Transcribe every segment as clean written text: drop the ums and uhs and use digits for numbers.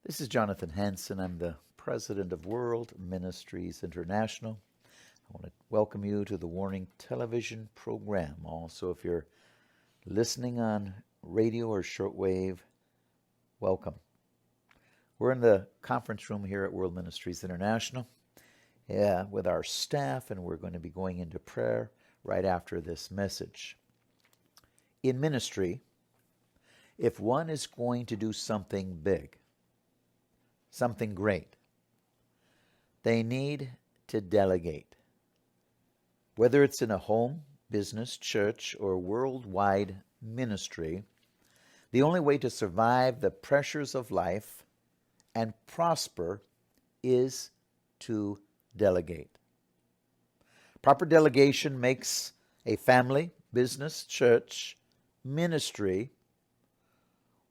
This is Jonathan Hansen. I'm the president of World Ministries International. I want to welcome you to the Warning Television program. Also, if you're listening on radio or shortwave, welcome. We're in the conference room here at World Ministries International with our staff, and we're going to be going into prayer right after this message. In ministry, if one is going to do something big, something great, they need to delegate. Whether it's in a home, business, church, or worldwide ministry, the only way to survive the pressures of life and prosper is to delegate. Proper delegation makes a family, business, church, ministry,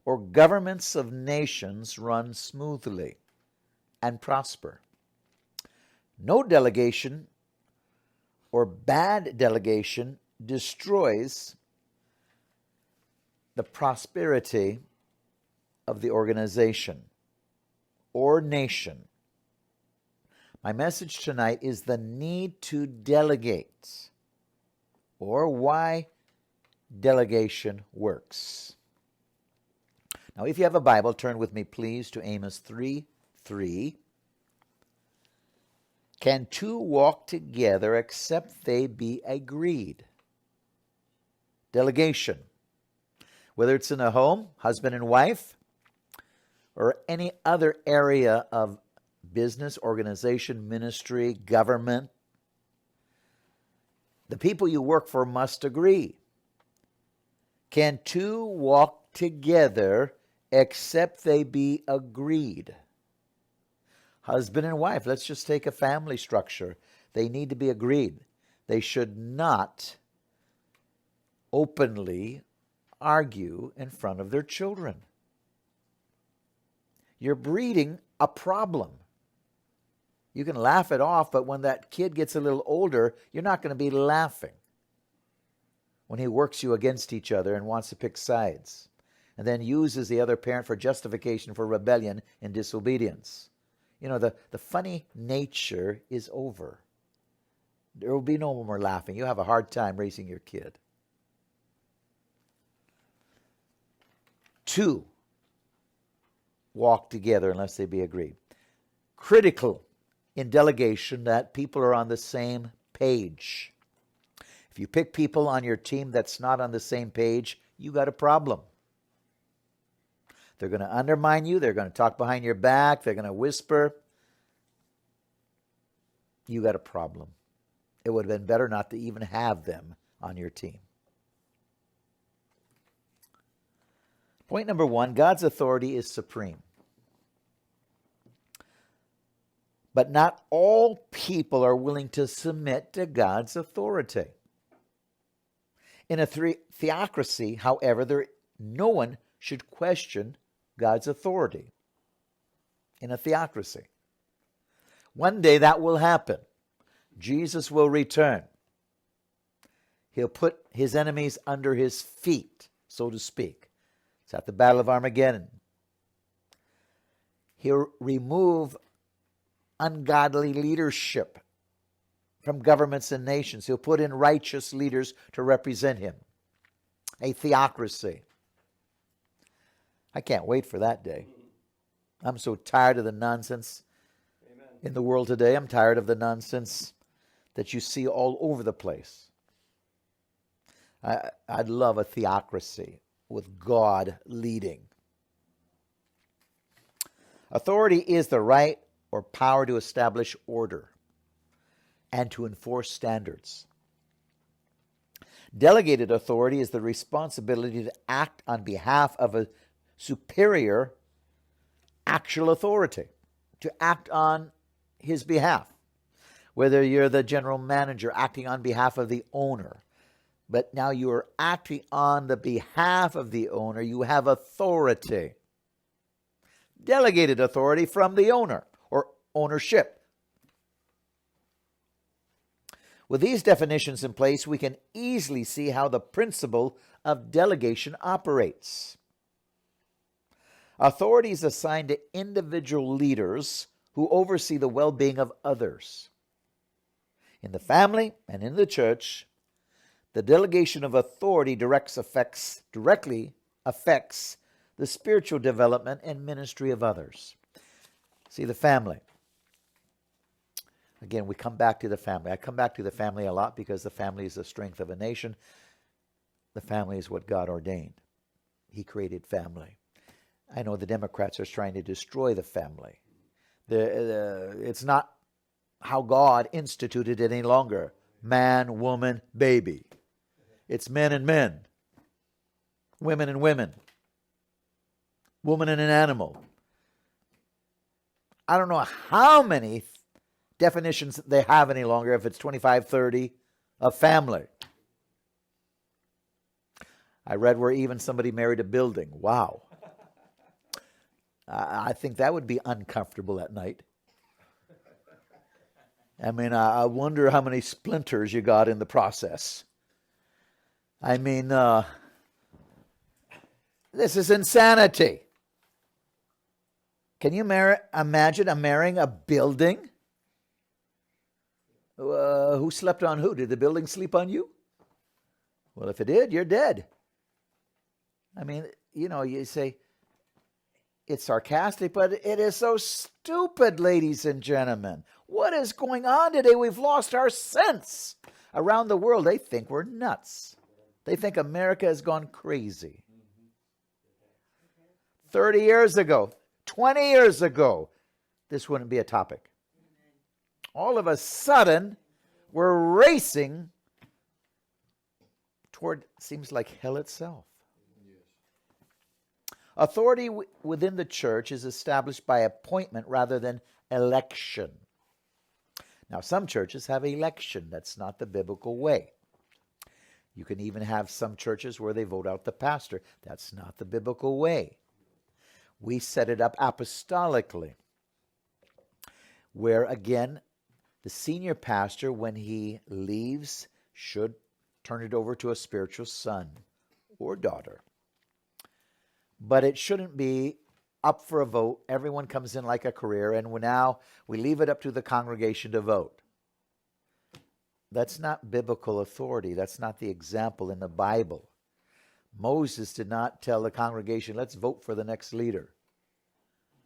or governments of nations run smoothly and prosper. No delegation or bad delegation destroys the prosperity of the organization or nation. My message tonight is the need to delegate, or why delegation works. Now, if you have a Bible, turn with me, please, to Amos 3:3. Can two walk together except they be agreed? Delegation. Whether it's in a home, husband and wife, or any other area of business, organization, ministry, government, the people you work for must agree. Can two walk together except they be agreed? Husband and wife, let's just take a family structure. They need to be agreed. They should not openly argue in front of their children. You're breeding a problem. You can laugh it off, but when that kid gets a little older, you're not going to be laughing when he works you against each other and wants to pick sides, and then uses the other parent for justification for rebellion and disobedience. You know, the funny nature is over. There will be no more laughing. You have a hard time raising your kid. 2, walk together unless they be agreed. Critical in delegation that people are on the same page. If you pick people on your team that's not on the same page, you got a problem. They're going to undermine you. They're going to talk behind your back. They're going to whisper. You got a problem. It would have been better not to even have them on your team. Point number 1, God's authority is supreme. But not all people are willing to submit to God's authority. In a theocracy, however, no one should question God's authority. In a theocracy. One day that will happen. Jesus will return. He'll put his enemies under his feet, so to speak. It's at the Battle of Armageddon. He'll remove ungodly leadership from governments and nations. He'll put in righteous leaders to represent him. A theocracy. I can't wait for that day. I'm so tired of the nonsense in the world today. I'm tired of the nonsense that you see all over the place. I'd love a theocracy with God leading. Authority is the right or power to establish order and to enforce standards. Delegated authority is the responsibility to act on behalf of a superior actual authority, to act on his behalf. Whether you're the general manager acting on behalf of the owner, but now you are acting on the behalf of the owner, you have authority. Delegated authority from the owner or ownership. With these definitions in place, we can easily see how the principle of delegation operates. Authority is assigned to individual leaders who oversee the well-being of others. In the family and in the church, the delegation of authority directly affects the spiritual development and ministry of others. See, the family. Again, we come back to the family. I come back to the family a lot because the family is the strength of a nation. The family is what God ordained. He created family. I know the Democrats are trying to destroy the family. It's not how God instituted it any longer. Man, woman, baby. It's men and men. Women and women. Woman and an animal. I don't know how many definitions they have any longer, if it's 25, 30, of family. I read where even somebody married a building. Wow. I think that would be uncomfortable at night. I mean, I wonder how many splinters you got in the process. I mean, this is insanity. Can you imagine marrying a building? Who slept on who? Did the building sleep on you? Well, if it did, you're dead. I mean, you say, it's sarcastic, but it is so stupid, ladies and gentlemen. What is going on today? We've lost our sense. Around the world, they think we're nuts. They think America has gone crazy. 30 years ago, 20 years ago, this wouldn't be a topic. All of a sudden, we're racing toward, seems like hell itself. Authority within the church is established by appointment rather than election. Now, some churches have election. That's not the biblical way. You can even have some churches where they vote out the pastor. That's not the biblical way. We set it up apostolically, where, again, the senior pastor, when he leaves, should turn it over to a spiritual son or daughter. But it shouldn't be up for a vote. Everyone comes in like a career, and we leave it up to the congregation to vote. That's not biblical authority. That's not the example in the Bible. Moses did not tell the congregation, let's vote for the next leader.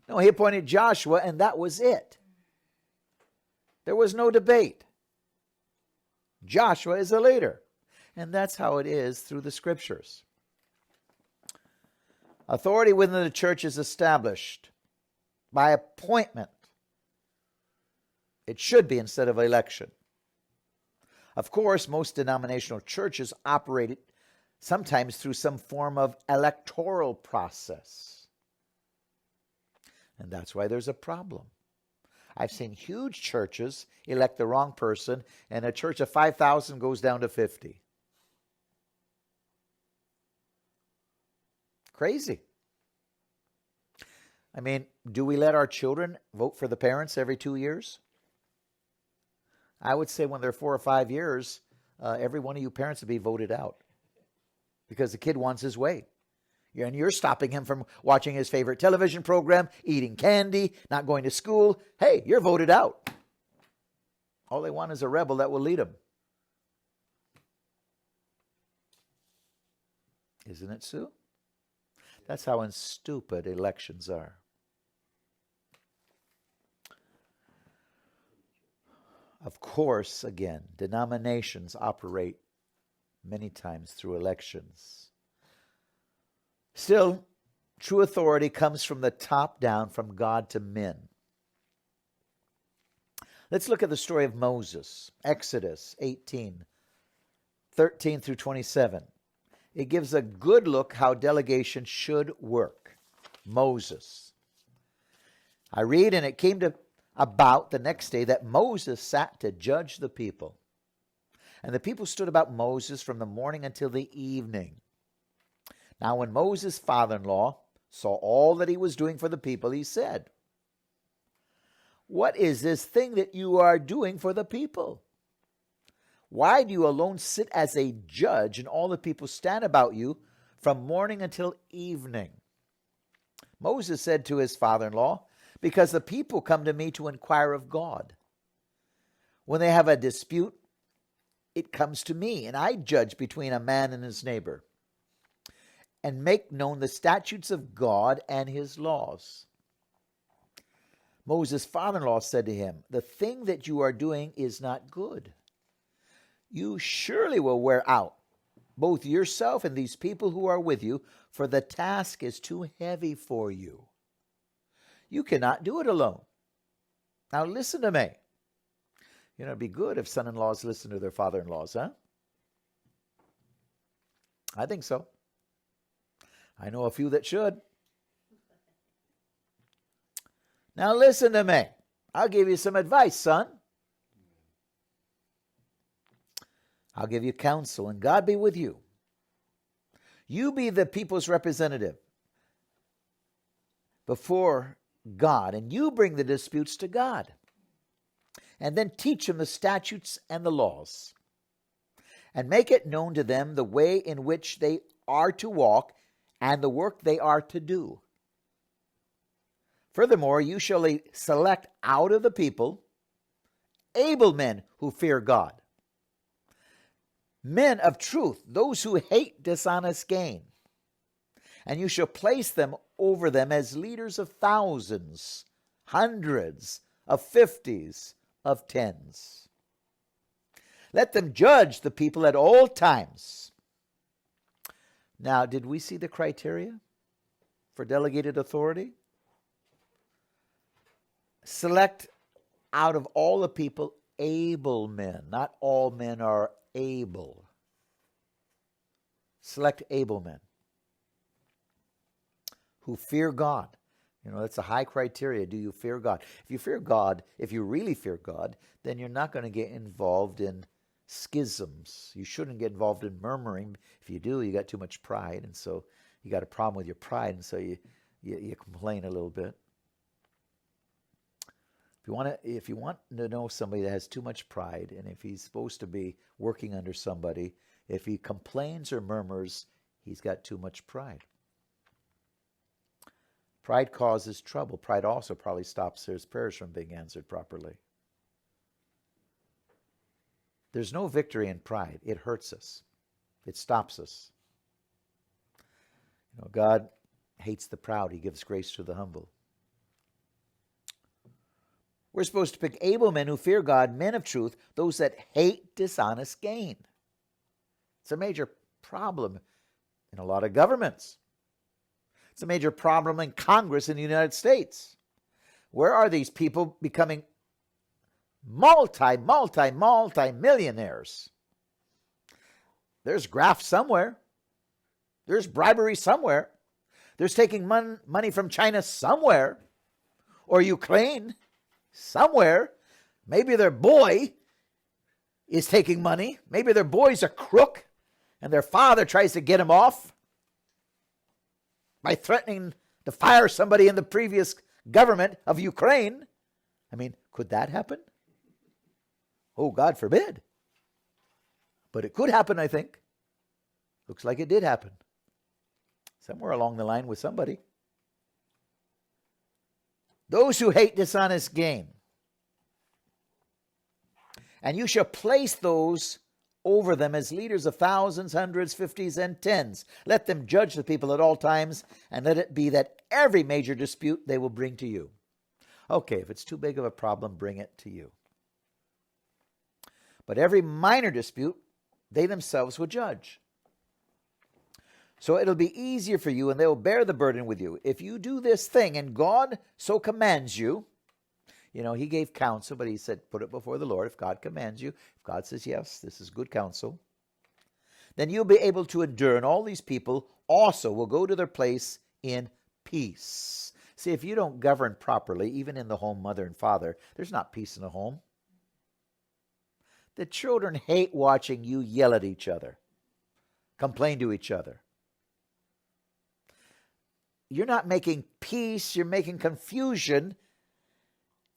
No, he appointed Joshua, and that was it. There was no debate. Joshua is a leader. And that's how it is through the scriptures. Authority within the church is established by appointment. It should be instead of election. Of course, most denominational churches operate sometimes through some form of electoral process. And that's why there's a problem. I've seen huge churches elect the wrong person, and a church of 5,000 goes down to 50. Crazy. I mean, do we let our children vote for the parents every 2 years? I would say when they're 4 or 5 years, every one of you parents would be voted out because the kid wants his way. And you're stopping him from watching his favorite television program, eating candy, not going to school. Hey, you're voted out. All they want is a rebel that will lead them. Isn't it, Sue? That's how stupid elections are. Of course, again, denominations operate many times through elections. Still, true authority comes from the top down, from God to men. Let's look at the story of Moses, Exodus 18, 13 through 27. It gives a good look how delegation should work. Moses. I read, and it came about the next day that Moses sat to judge the people. And the people stood about Moses from the morning until the evening. Now when Moses' father-in-law saw all that he was doing for the people, he said, "What is this thing that you are doing for the people? Why do you alone sit as a judge, and all the people stand about you from morning until evening?" Moses said to his father-in-law, because the people come to me to inquire of God. When they have a dispute, it comes to me, and I judge between a man and his neighbor, and make known the statutes of God and his laws. Moses' father-in-law said to him, the thing that you are doing is not good. You surely will wear out both yourself and these people who are with you, for the task is too heavy for you. You cannot do it alone. Now listen to me. You know, it'd be good if son-in-laws listen to their father-in-laws, huh? I think so. I know a few that should. Now listen to me. I'll give you some advice, son. I'll give you counsel, and God be with you. You be the people's representative before God, and you bring the disputes to God. And then teach them the statutes and the laws, and make it known to them the way in which they are to walk and the work they are to do. Furthermore, you shall select out of the people able men who fear God, men of truth, those who hate dishonest gain. And you shall place them over them as leaders of thousands, hundreds, of fifties, of tens. Let them judge the people at all times. Now, did we see the criteria for delegated authority? Select out of all the people able men. Not all men are able. Select able men who fear God. You know, that's a high criteria. Do you fear God? If you fear God, if you really fear God, then you're not going to get involved in schisms. You shouldn't get involved in murmuring. If you do, you got too much pride, and so you got a problem with your pride, and so you complain a little bit. If you want to know somebody that has too much pride, and if he's supposed to be working under somebody, if he complains or murmurs, he's got too much pride. Pride causes trouble. Pride also probably stops his prayers from being answered properly. There's no victory in pride. It hurts us. It stops us. You know, God hates the proud. He gives grace to the humble. We're supposed to pick able men who fear God, men of truth, those that hate dishonest gain. It's a major problem in a lot of governments. It's a major problem in Congress in the United States. Where are these people becoming multi-millionaires? There's graft somewhere. There's bribery somewhere. There's taking money from China somewhere, or Ukraine somewhere. Maybe their boy is taking money. Maybe their boy's a crook, and their father tries to get him off by threatening to fire somebody in the previous government of Ukraine. I mean, could that happen? Oh, God forbid. But it could happen, I think. Looks like it did happen. Somewhere along the line with somebody. Those who hate dishonest gain. And you shall place those over them as leaders of thousands, hundreds, fifties, and tens. Let them judge the people at all times, and let it be that every major dispute they will bring to you. Okay, if it's too big of a problem, bring it to you. But every minor dispute, they themselves will judge. So it'll be easier for you, and they will bear the burden with you. If you do this thing, and God so commands you, you know, he gave counsel, but he said, put it before the Lord. If God commands you, if God says, yes, this is good counsel, then you'll be able to endure, and all these people also will go to their place in peace. See, if you don't govern properly, even in the home, mother and father, there's not peace in the home. The children hate watching you yell at each other, complain to each other. You're not making peace, you're making confusion,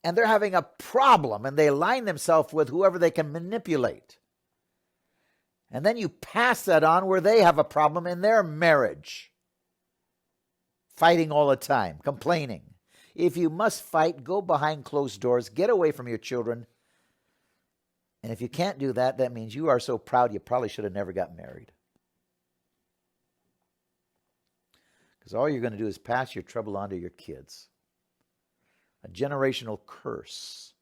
and they're having a problem, and they align themselves with whoever they can manipulate. And then you pass that on where they have a problem in their marriage. fighting all the time, complaining. If you must fight, go behind closed doors, get away from your children. And if you can't do that, that means you are so proud you probably should have never got married. Because all you're going to do is pass your trouble on to your kids. A generational curse.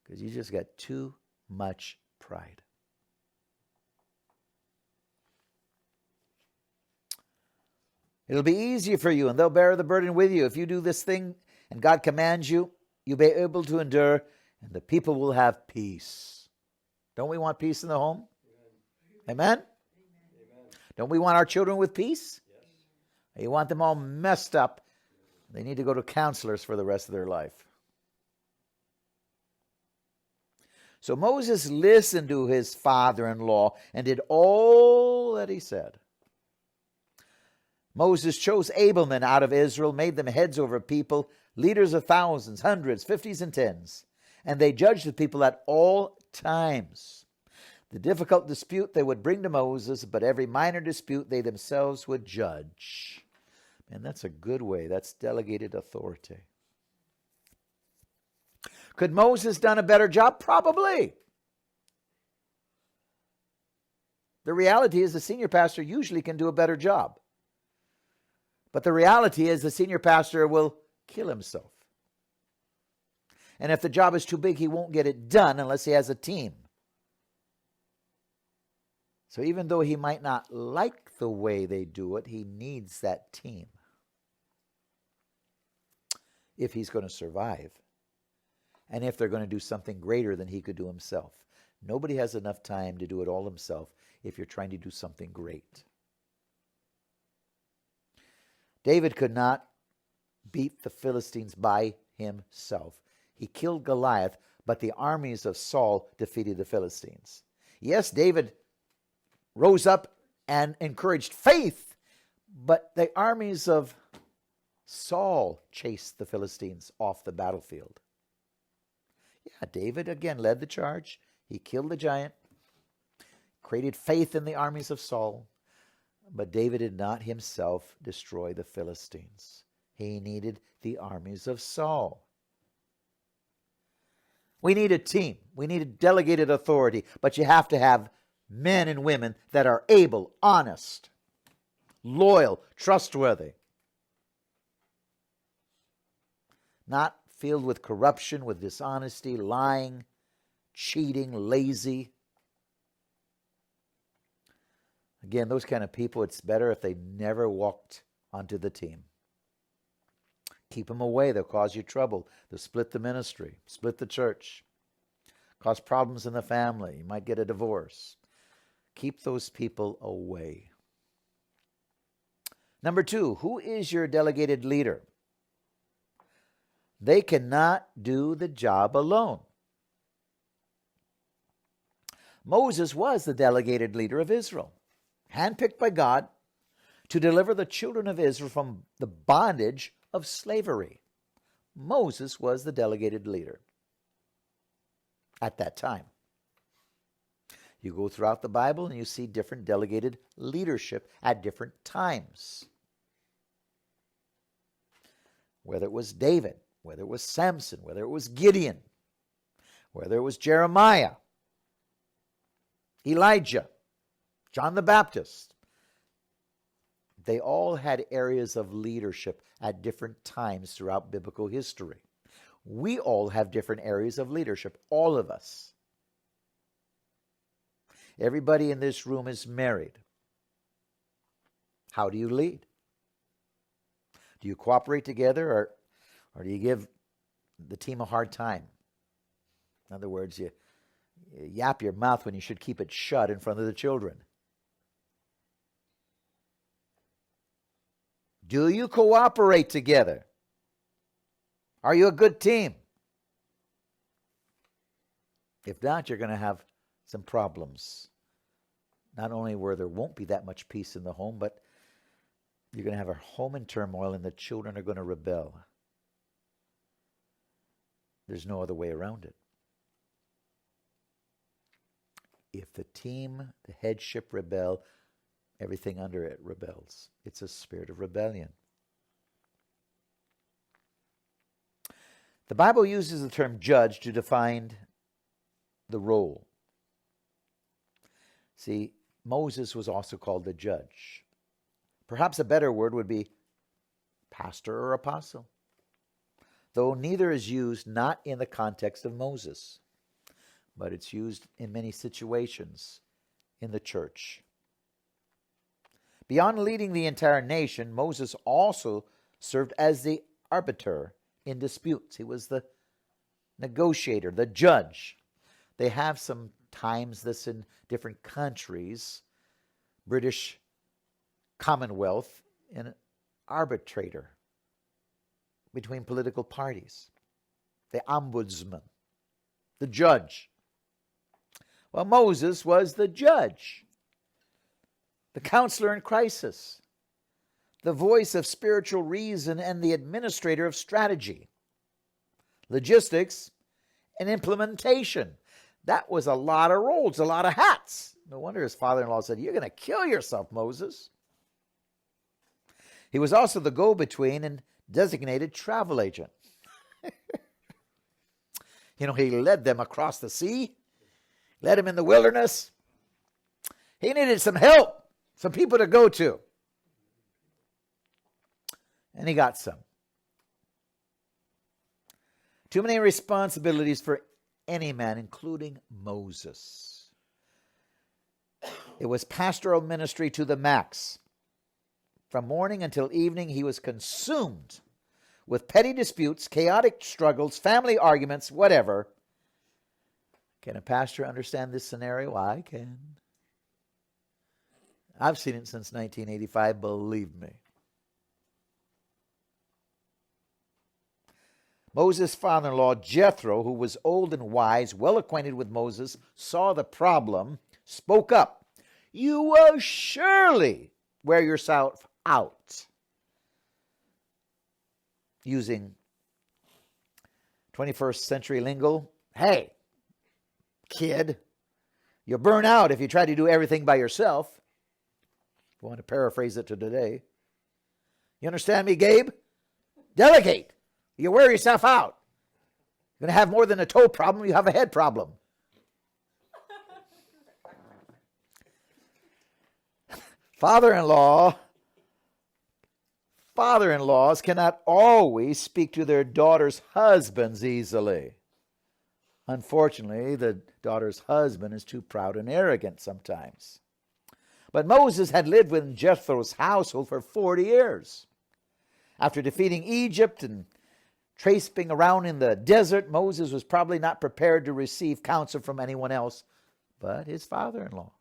Because you just got too much pride. It'll be easier for you, and they'll bear the burden with you. If you do this thing and God commands you, you'll be able to endure, and the people will have peace. Don't we want peace in the home? Amen? Amen? Don't we want our children with peace? Yes. You want them all messed up. They need to go to counselors for the rest of their life. So Moses listened to his father-in-law and did all that he said. Moses chose able men out of Israel, made them heads over people, leaders of thousands, hundreds, fifties, and tens. And they judged the people at all times. The difficult dispute they would bring to Moses, but every minor dispute they themselves would judge. And that's a good way. That's delegated authority. Could Moses done a better job? Probably. The reality is the senior pastor usually can do a better job. But the reality is the senior pastor will kill himself. And if the job is too big, he won't get it done unless he has a team. So even though he might not like the way they do it, he needs that team if he's going to survive. And if they're going to do something greater than he could do himself. Nobody has enough time to do it all himself if you're trying to do something great. David could not beat the Philistines by himself. He killed Goliath, but the armies of Saul defeated the Philistines. Yes, David rose up and encouraged faith, but the armies of Saul chased the Philistines off the battlefield. Yeah, David again led the charge. He killed the giant, created faith in the armies of Saul. But David did not himself destroy the Philistines. He needed the armies of Saul. We need a team. We need a delegated authority. But you have to have men and women that are able, honest, loyal, trustworthy. Not filled with corruption, with dishonesty, lying, cheating, lazy. Again, those kind of people, it's better if they never walked onto the team. Keep them away. They'll cause you trouble. They'll split the ministry, split the church, cause problems in the family. You might get a divorce. Keep those people away. Number 2, who is your delegated leader? They cannot do the job alone. Moses was the delegated leader of Israel, handpicked by God to deliver the children of Israel from the bondage of slavery. Moses was the delegated leader at that time. You go throughout the Bible and you see different delegated leadership at different times. Whether it was David, whether it was Samson, whether it was Gideon, whether it was Jeremiah, Elijah, John the Baptist. They all had areas of leadership at different times throughout biblical history. We all have different areas of leadership, all of us. Everybody in this room is married. How do you lead? Do you cooperate together or do you give the team a hard time? In other words, you yap your mouth when you should keep it shut in front of the children. Do you cooperate together? Are you a good team? If not, you're going to have some problems. Not only where there won't be that much peace in the home, but you're going to have a home in turmoil and the children are going to rebel. There's no other way around it. If the team, the headship rebel, everything under it rebels. It's a spirit of rebellion. The Bible uses the term judge to define the role. See, Moses was also called the judge. Perhaps a better word would be pastor or apostle, though neither is used not in the context of Moses, but it's used in many situations in the church. Beyond leading the entire nation, Moses also served as the arbiter in disputes. He was the negotiator, the judge. They have sometimes this in different countries. British Commonwealth, an arbitrator between political parties. The ombudsman, the judge. Well, Moses was the judge, the counselor in crisis, the voice of spiritual reason, and the administrator of strategy, logistics, and implementation. That was a lot of roles, a lot of hats. No wonder his father-in-law said, "You're going to kill yourself, Moses." He was also the go-between and designated travel agent. He led them across the sea, led them in the wilderness. He needed some help, some people to go to. And he got some. Too many responsibilities for any man, including Moses. It was pastoral ministry to the max. From morning until evening, he was consumed with petty disputes, chaotic struggles, family arguments, whatever. Can a pastor understand this scenario? I can. I've seen it since 1985, believe me. Moses' father-in-law, Jethro, who was old and wise, well acquainted with Moses, saw the problem, spoke up. "You will surely wear yourself out." Using 21st century lingo, "Hey, kid, you'll burn out if you try to do everything by yourself." If you want to paraphrase it to today. You understand me, Gabe? Delegate. You wear yourself out. You're going to have more than a toe problem, you have a head problem. Fathers cannot always speak to their daughters' husbands easily. Unfortunately, the daughter's husband is too proud and arrogant sometimes. But Moses had lived within Jethro's household for 40 years. After defeating Egypt and traipsing around in the desert, Moses was probably not prepared to receive counsel from anyone else but his father-in-law.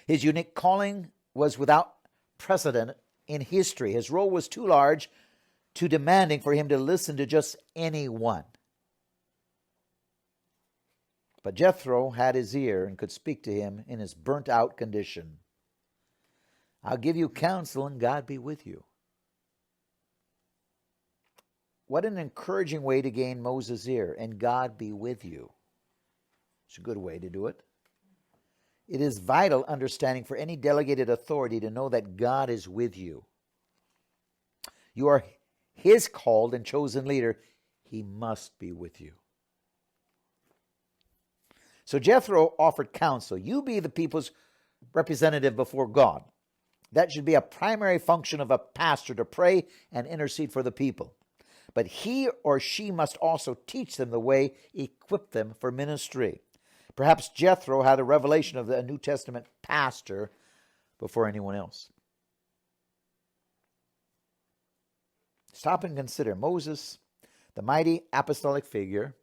His unique calling was without precedent in history. His role was too large, too demanding for him to listen to just anyone. But Jethro had his ear and could speak to him in his burnt-out condition. "I'll give you counsel and God be with you." What an encouraging way to gain Moses' ear, "and God be with you." It's a good way to do it. It is vital understanding for any delegated authority to know that God is with you. You are his called and chosen leader. He must be with you. So Jethro offered counsel. You be the people's representative before God. That should be a primary function of a pastor, to pray and intercede for the people. But he or she must also teach them the way, equip them for ministry. Perhaps Jethro had a revelation of the New Testament pastor before anyone else. Stop and consider. Moses, the mighty apostolic figure,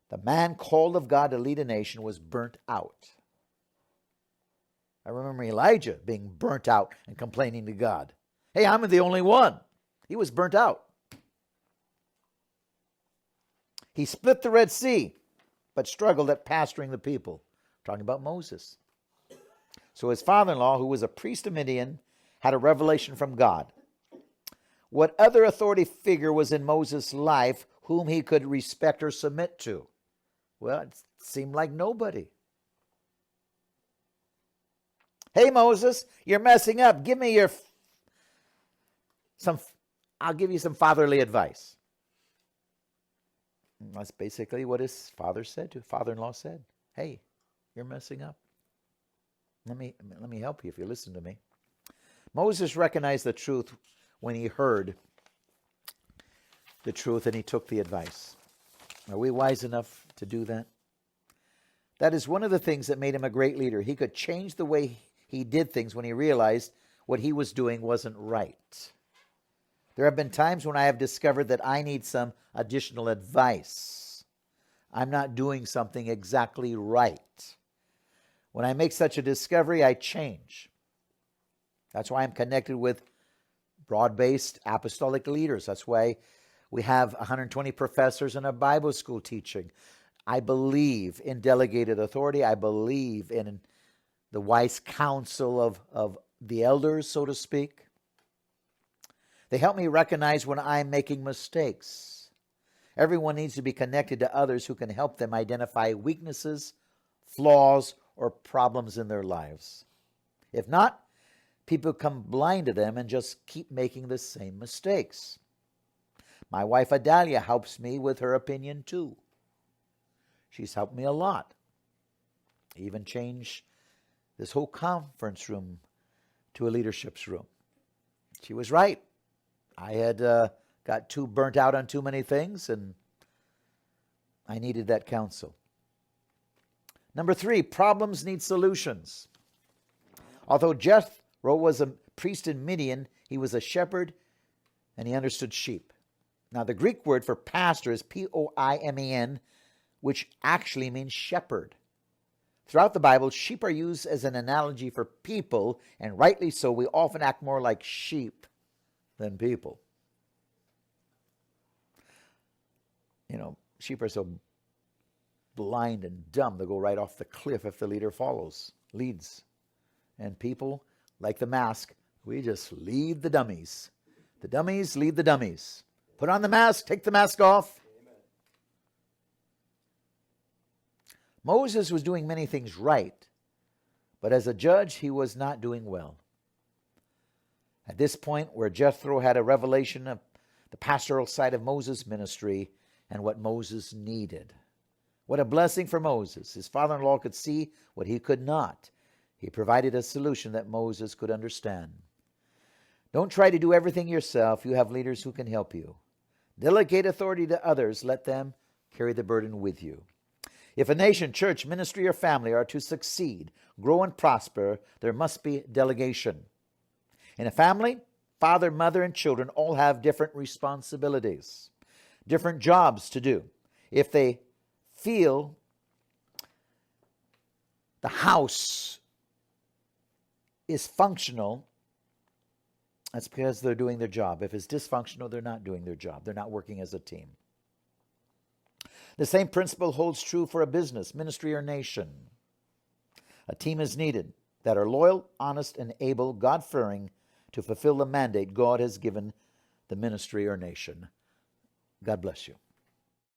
the man called of God to lead a nation, was burnt out. I remember Elijah being burnt out and complaining to God. "Hey, I'm the only one." He was burnt out. He split the Red Sea, but struggled at pastoring the people. Talking about Moses. So his father-in-law, who was a priest of Midian, had a revelation from God. What other authority figure was in Moses' life whom he could respect or submit to? Well, it seemed like nobody. "Hey, Moses, you're messing up. I'll give you some fatherly advice." That's basically what his father-in-law said. Hey, you're messing up. Let me help you if you listen to me. Moses recognized the truth when he heard the truth and he took the advice. Are we wise enough to do that? That is one of the things that made him a great leader. He could change the way he did things when he realized what he was doing wasn't right. There have been times when I have discovered that I need some additional advice. I'm not doing something exactly right. When I make such a discovery, I change. That's why I'm connected with broad-based apostolic leaders. That's why we have 120 professors in a Bible school teaching. I believe in delegated authority. I believe in the wise counsel of the elders, so to speak. They help me recognize when I'm making mistakes. Everyone needs to be connected to others who can help them identify weaknesses, flaws, or problems in their lives. If not, people become blind to them and just keep making the same mistakes. My wife Adalia helps me with her opinion too. She's helped me a lot. Even changed this whole conference room to a leadership's room. She was right. I had got too burnt out on too many things, and I needed that counsel. Number 3, problems need solutions. Although Jethro was a priest in Midian, he was a shepherd, and he understood sheep. Now, the Greek word for pastor is poimen, which actually means shepherd. Throughout the Bible, sheep are used as an analogy for people, and rightly so. We often act more like sheep than people. You know, sheep are so blind and dumb, they'll go right off the cliff if the leader leads. And people, like the mask, we just lead the dummies. The dummies lead the dummies. Put on the mask, take the mask off. Amen. Moses was doing many things right, but as a judge, he was not doing well. At this point, where Jethro had a revelation of the pastoral side of Moses' ministry and what Moses needed. What a blessing for Moses. His father-in-law could see what he could not. He provided a solution that Moses could understand. Don't try to do everything yourself. You have leaders who can help you. Delegate authority to others. Let them carry the burden with you. If a nation, church, ministry, or family are to succeed, grow, and prosper, there must be delegation. In a family, father, mother, and children all have different responsibilities, different jobs to do. If they feel the house is functional, that's because they're doing their job. If it's dysfunctional, they're not doing their job. They're not working as a team. The same principle holds true for a business, ministry, or nation. A team is needed that are loyal, honest, and able, God-fearing, to fulfill the mandate God has given the ministry or nation. God bless you.